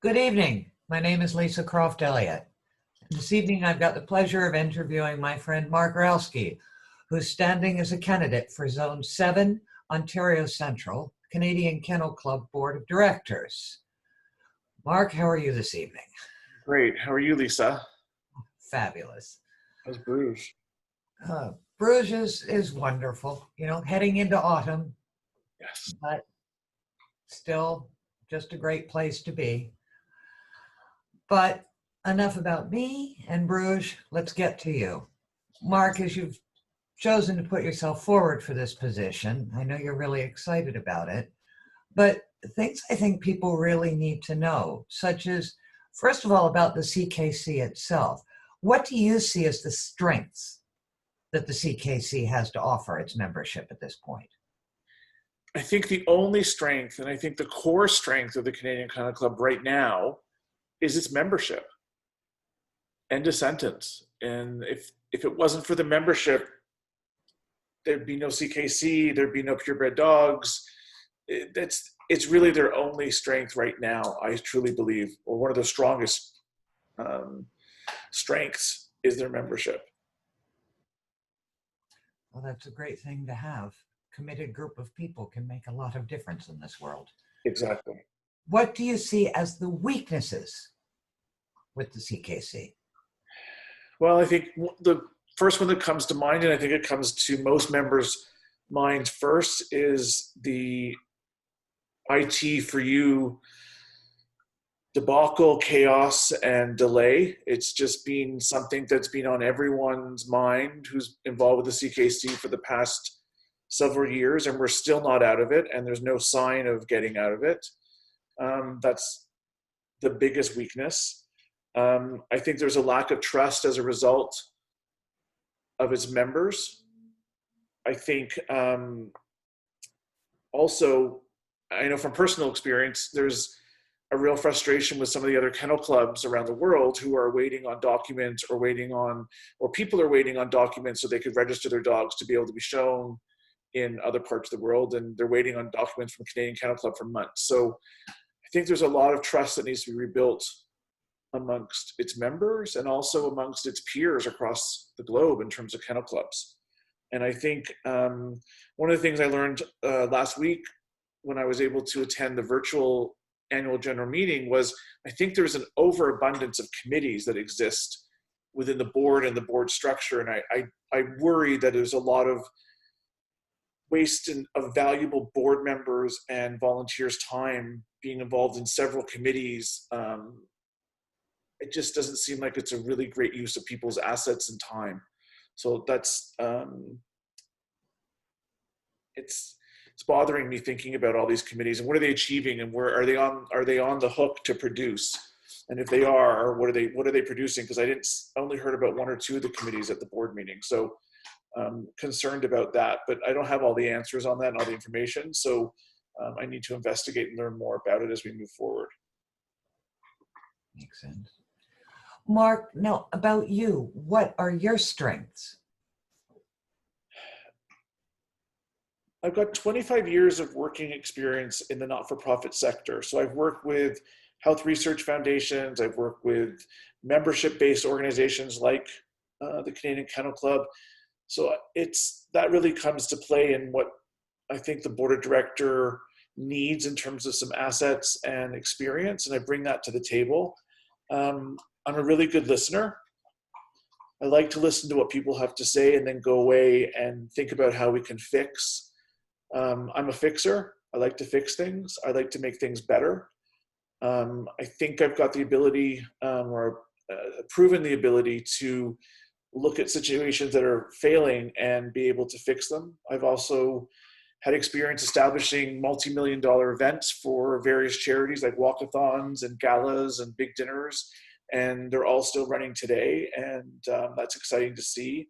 Good evening. My name is Lisa Croft-Elliott. This evening, I've got the pleasure of interviewing my friend Marc Ralsky, who's standing as a candidate for Zone 7, Ontario Central, Canadian Kennel Club Board of Directors. Marc, how are you this evening? Great. How are you, Lisa? Fabulous. How's Bruges? Bruges is wonderful, heading into autumn, Yes. but still just a great place to be. But enough about me and Bruges, let's get to you. Marc, as you've chosen to put yourself forward for this position, I know you're really excited about it, but things I think people really need to know, such as, first of all, about the CKC itself. What do you see as the strengths that the CKC has to offer its membership at this point? I think the only strength, and I think the core strength of the Canadian Kennel Club right now, is its membership. End of sentence. And if it wasn't for the membership, there'd be no CKC, there'd be no purebred dogs. It's really their only strength right now, I truly believe, or one of the strongest strengths is their membership. Well, that's a great thing to have. Committed group of people can make a lot of difference in this world. Exactly. What do you see as the weaknesses with the CKC? Well, I think the first one that comes to mind, and I think it comes to most members' minds first, is the IT for you debacle, chaos, and delay. It's just been something that's been on everyone's mind who's involved with the CKC for the past several years, and we're still not out of it, and there's no sign of getting out of it. That's the biggest weakness. I think there's a lack of trust as a result of its members. I think also, I know from personal experience, there's a real frustration with some of the other kennel clubs around the world who are waiting on documents or people are waiting on documents so they could register their dogs to be able to be shown in other parts of the world, and they're waiting on documents from Canadian Kennel Club for months. So I think there's a lot of trust that needs to be rebuilt amongst its members and also amongst its peers across the globe in terms of kennel clubs. And I think one of the things I learned last week when I was able to attend the virtual annual general meeting was I think there's an overabundance of committees that exist within the board and the board structure. And I worry that there's a lot of waste of valuable board members and volunteers' time being involved in several committees. It just doesn't seem like it's a really great use of people's assets and time. So that's it's bothering me thinking about all these committees and what are they achieving and where are they on the hook to produce? And if they are, what are they producing? Because I only heard about one or two of the committees at the board meeting. So I'm concerned about that, but I don't have all the answers on that and all the information. So I need to investigate and learn more about it as we move forward. Makes sense. Marc, now about you, what are your strengths? I've got 25 years of working experience in the not-for-profit sector. So I've worked with health research foundations, I've worked with membership-based organizations like the Canadian Kennel Club. So that really comes to play in what I think the board of director needs in terms of some assets and experience, and I bring that to the table. I'm a really good listener. I like to listen to what people have to say and then go away and think about how we can fix. I'm a fixer. I like to fix things. I like to make things better. I think I've got the ability proven the ability to look at situations that are failing and be able to fix them. I've also had experience establishing multi-million-dollar events for various charities like walkathons and galas and big dinners, and they're all still running today, and that's exciting to see.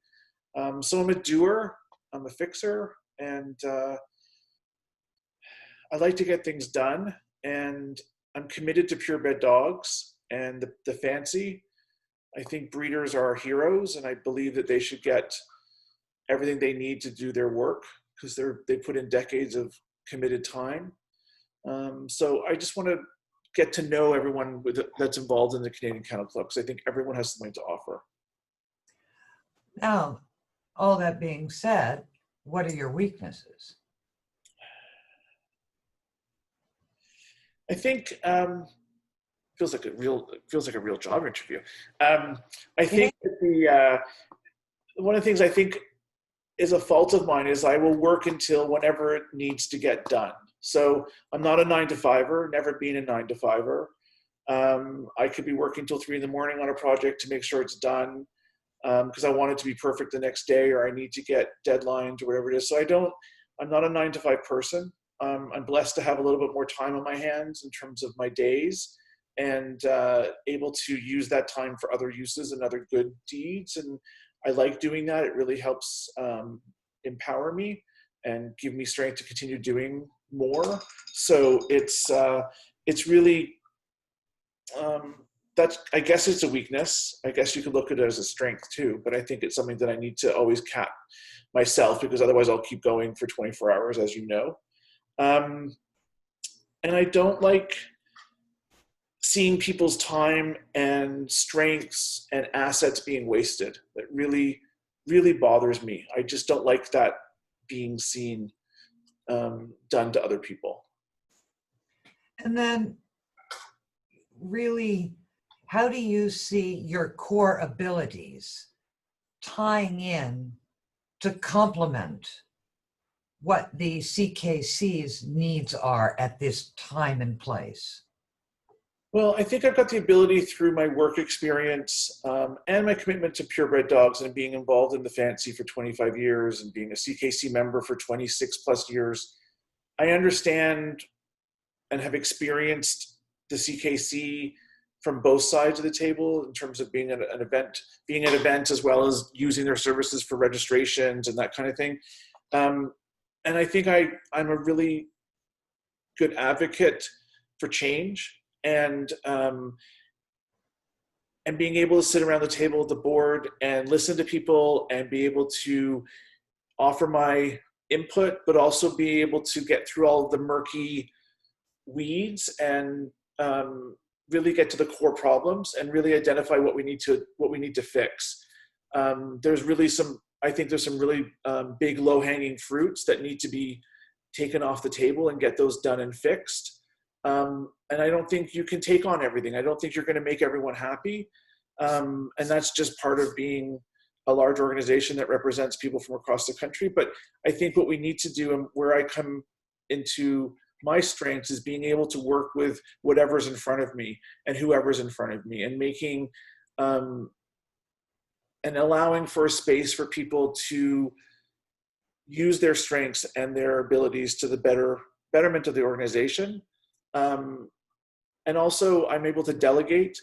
So I'm a doer, I'm a fixer, and I like to get things done, and I'm committed to purebred dogs and the fancy. I think breeders are our heroes, and I believe that they should get everything they need to do their work because they put in decades of committed time. So I just want to get to know everyone that's involved in the Canadian Kennel Club, because I think everyone has something to offer. Now, all that being said, what are your weaknesses? I think feels like a real job interview. I think that one of the things I think is a fault of mine is I will work until whenever it needs to get done. So I'm not a 9-to-5er, never been a 9-to-5er. I could be working till 3 a.m. on a project to make sure it's done because I want it to be perfect the next day, or I need to get deadlines or whatever it is. So I'm not a 9-to-5 person. I'm blessed to have a little bit more time on my hands in terms of my days, and able to use that time for other uses and other good deeds. And I like doing that. It really helps empower me and give me strength to continue doing more. So it's really, I guess it's a weakness. I guess you could look at it as a strength too, but I think it's something that I need to always cap myself, because otherwise I'll keep going for 24 hours, as you know. And I don't like seeing people's time and strengths and assets being wasted. That really, really bothers me. I just don't like that being seen done to other people. And then really, how do you see your core abilities tying in to complement what the CKC's needs are at this time and place? Well, I think I've got the ability through my work experience and my commitment to purebred dogs, and being involved in the fancy for 25 years and being a CKC member for 26 plus years. I understand and have experienced the CKC from both sides of the table in terms of being an event as well as using their services for registrations and that kind of thing. And I think I'm a really good advocate for change, and being able to sit around the table at the board and listen to people and be able to offer my input, but also be able to get through all of the murky weeds and really get to the core problems and really identify what we need to fix. There's some really big low-hanging fruits that need to be taken off the table and get those done and fixed. And I don't think you can take on everything. I don't think you're going to make everyone happy. And that's just part of being a large organization that represents people from across the country. But I think what we need to do, and where I come into my strengths, is being able to work with whatever's in front of me and whoever's in front of me, and making and allowing for a space for people to use their strengths and their abilities to the betterment of the organization. And also I'm able to delegate.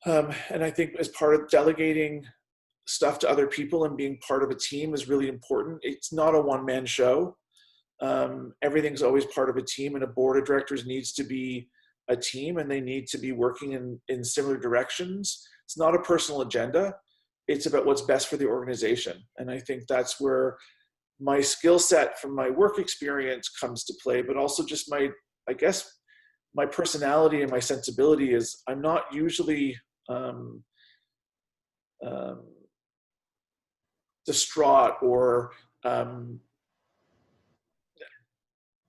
And I think as part of delegating stuff to other people and being part of a team is really important. It's not a one-man show. Everything's always part of a team, and a board of directors needs to be a team, and they need to be working in similar directions. It's not a personal agenda. It's about what's best for the organization. And I think that's where my skill set from my work experience comes to play, but also just my personality and my sensibility is I'm not usually distraught or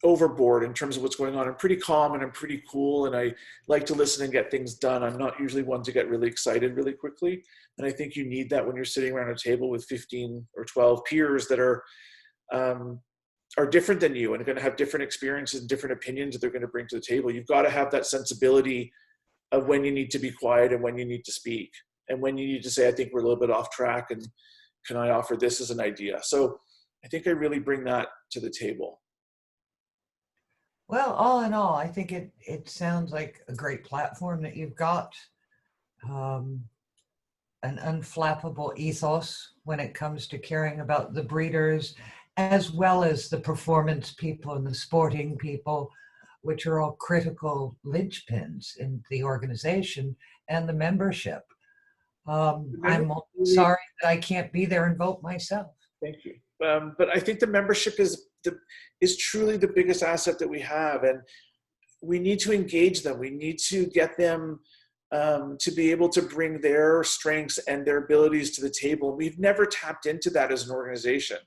overboard in terms of what's going on. I'm pretty calm and I'm pretty cool, and I like to listen and get things done. I'm not usually one to get really excited really quickly. And I think you need that when you're sitting around a table with 15 or 12 peers that are different than you and are going to have different experiences and different opinions that they're going to bring to the table. You've got to have that sensibility of when you need to be quiet and when you need to speak, and when you need to say, I think we're a little bit off track, and can I offer this as an idea? So I think I really bring that to the table. Well, all in all, I think it sounds like a great platform that you've got, an unflappable ethos when it comes to caring about the breeders, as well as the performance people and the sporting people, which are all critical linchpins in the organization and the membership. I'm sorry that I can't be there and vote myself. Thank you. But I think the membership is truly the biggest asset that we have. And we need to engage them. We need to get them to be able to bring their strengths and their abilities to the table. We've never tapped into that as an organization.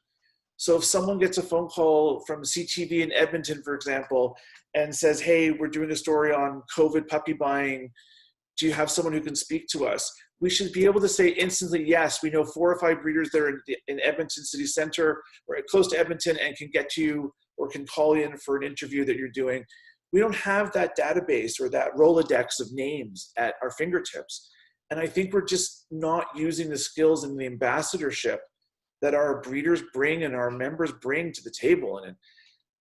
So if someone gets a phone call from CTV in Edmonton, for example, and says, hey, we're doing a story on COVID puppy buying, do you have someone who can speak to us? We should be able to say instantly, yes, we know 4 or 5 breeders that are in Edmonton City Center or close to Edmonton and can get to you or can call in for an interview that you're doing. We don't have that database or that Rolodex of names at our fingertips. And I think we're just not using the skills and the ambassadorship that our breeders bring and our members bring to the table. And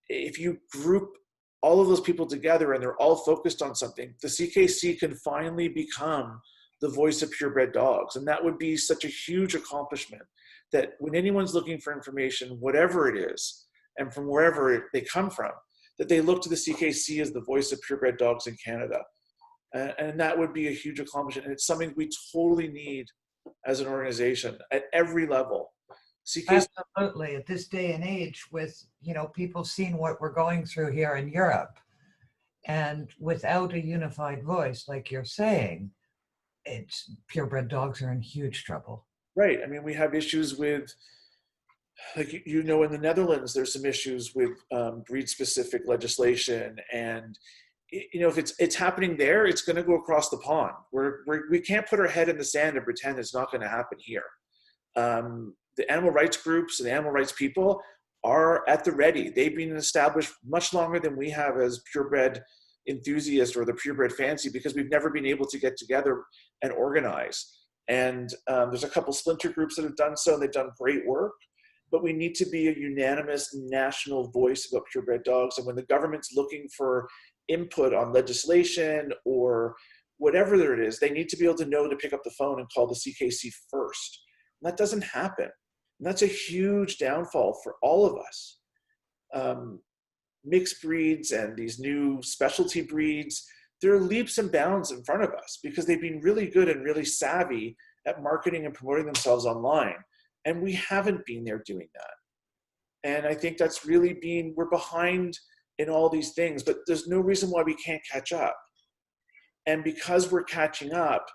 if you group all of those people together and they're all focused on something, the CKC can finally become the voice of purebred dogs. And that would be such a huge accomplishment, that when anyone's looking for information, whatever it is, and from wherever they come from, that they look to the CKC as the voice of purebred dogs in Canada. And that would be a huge accomplishment. And it's something we totally need as an organization at every level. CKC. Absolutely. At this day and age, with people seeing what we're going through here in Europe, and without a unified voice, like you're saying, it's purebred dogs are in huge trouble. Right. I mean, we have issues with, like, in the Netherlands, there's some issues with breed-specific legislation, and if it's happening there, it's going to go across the pond. We can't put our head in the sand and pretend it's not going to happen here. The animal rights groups and the animal rights people are at the ready. They've been established much longer than we have as purebred enthusiasts or the purebred fancy, because we've never been able to get together and organize. And there's a couple splinter groups that have done so, and they've done great work. But we need to be a unanimous national voice about purebred dogs. And when the government's looking for input on legislation or whatever it is, they need to be able to know to pick up the phone and call the CKC first. And that doesn't happen. And that's a huge downfall for all of us. Mixed breeds and these new specialty breeds, there are leaps and bounds in front of us because they've been really good and really savvy at marketing and promoting themselves online. And we haven't been there doing that. And I think that's really we're behind in all these things, but there's no reason why we can't catch up. And because we're catching up,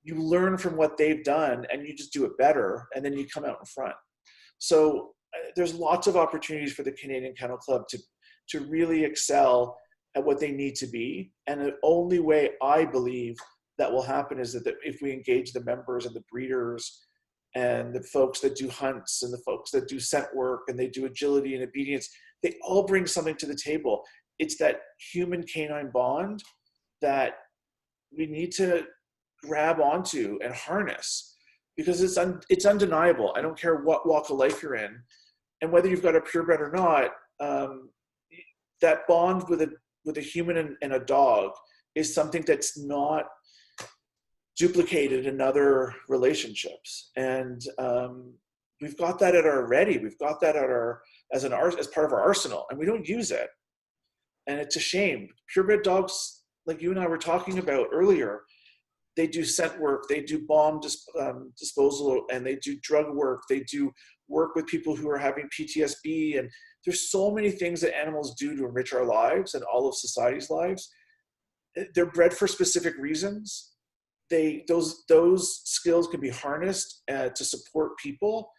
you learn from what they've done and you just do it better, and then you come out in front. So there's lots of opportunities for the Canadian Kennel Club to really excel at what they need to be. And the only way I believe that will happen is that if we engage the members and the breeders and the folks that do hunts and the folks that do scent work and they do agility and obedience, they all bring something to the table. It's that human canine bond that we need to grab onto and harness, because it's undeniable. I don't care what walk of life you're in, and whether you've got a purebred or not, that bond with a human and a dog is something that's not duplicated in other relationships. And we've got that at our ready. We've got that as part of our arsenal, and we don't use it. And it's a shame. Purebred dogs, like you and I were talking about earlier, they do scent work, they do bomb disposal, and they do drug work. They do work with people who are having PTSD. And there's so many things that animals do to enrich our lives and all of society's lives. They're bred for specific reasons. Those skills can be harnessed to support people,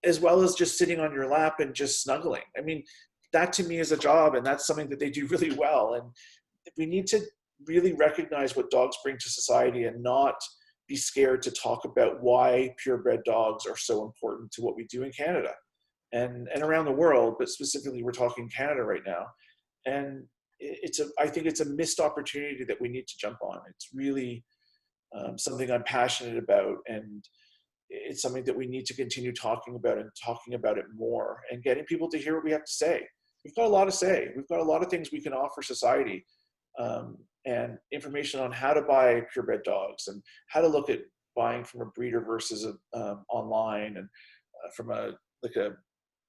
as well as just sitting on your lap and just snuggling. I mean, that to me is a job, and that's something that they do really well. And we need to really recognize what dogs bring to society and not be scared to talk about why purebred dogs are so important to what we do in Canada and around the world, but specifically we're talking Canada right now. And I think it's a missed opportunity that we need to jump on. It's really something I'm passionate about, and it's something that we need to continue talking about and talking about it more and getting people to hear what we have to say. We've got a lot to say. We've got a lot of things we can offer society. And information on how to buy purebred dogs and how to look at buying from a breeder versus online, and from a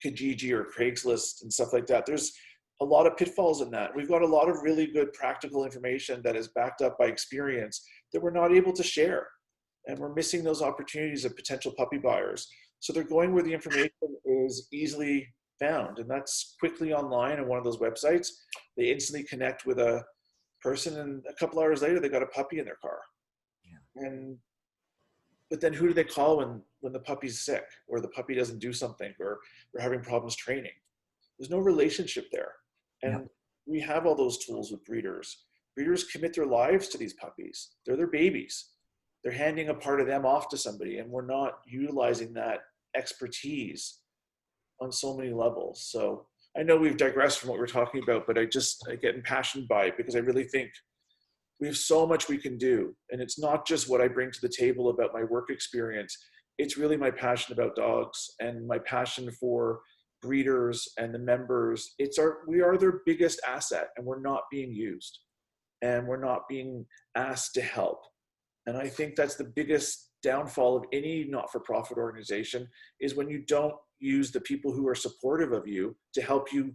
Kijiji or Craigslist and stuff like that. There's a lot of pitfalls in that. We've got a lot of really good practical information that is backed up by experience that we're not able to share. And we're missing those opportunities of potential puppy buyers. So they're going where the information is easily found. And that's quickly online on one of those websites. They instantly connect with a person, and a couple hours later, they got a puppy in their car. Yeah. But then who do they call when the puppy's sick, or the puppy doesn't do something, or they're having problems training? There's no relationship there. Yeah. And we have all those tools with breeders. Breeders commit their lives to these puppies. They're their babies. They're handing a part of them off to somebody, and we're not utilizing that expertise on so many levels. So I know we've digressed from what we're talking about, but I get impassioned by it, because I really think we have so much we can do. And it's not just what I bring to the table about my work experience. It's really my passion about dogs and my passion for breeders and the members. We are their biggest asset, and we're not being used, and we're not being asked to help. And I think that's the biggest downfall of any not-for-profit organization, is when you don't use the people who are supportive of you to help you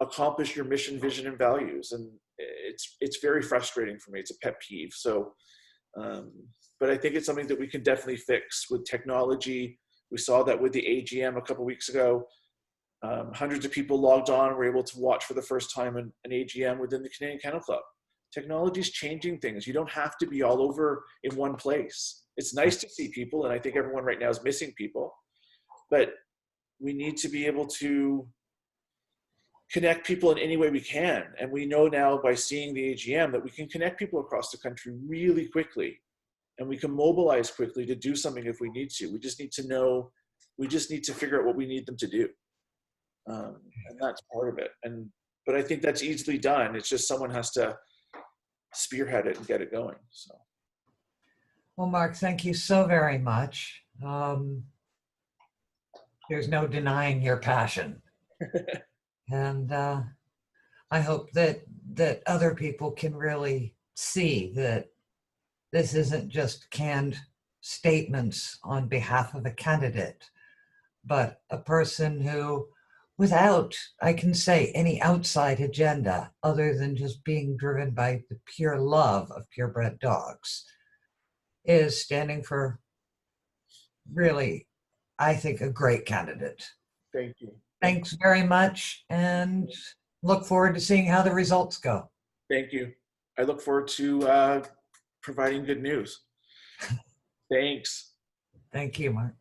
accomplish your mission, vision, and values. And it's very frustrating for me. It's a pet peeve. So, but I think it's something that we can definitely fix with technology. We saw that with the AGM a couple of weeks ago. Hundreds of people logged on and were able to watch for the first time an AGM within the Canadian Kennel Club. Technology is changing things. You don't have to be all over in one place. It's nice to see people, and I think everyone right now is missing people, but we need to be able to connect people in any way we can. And we know now by seeing the AGM that we can connect people across the country really quickly, and we can mobilize quickly to do something if we need to. We just need to figure out what we need them to do. And that's part of it. But I think that's easily done. It's just someone has to spearhead it and get it going. So. Well, Marc, thank you so very much. There's no denying your passion. And I hope that other people can really see that this isn't just canned statements on behalf of a candidate, but a person who, without, I can say, any outside agenda other than just being driven by the pure love of purebred dogs, is standing for really, I think, a great candidate. Thank you. Thanks very much, and look forward to seeing how the results go. Thank you. I look forward to providing good news. Thanks. Thank you, Marc.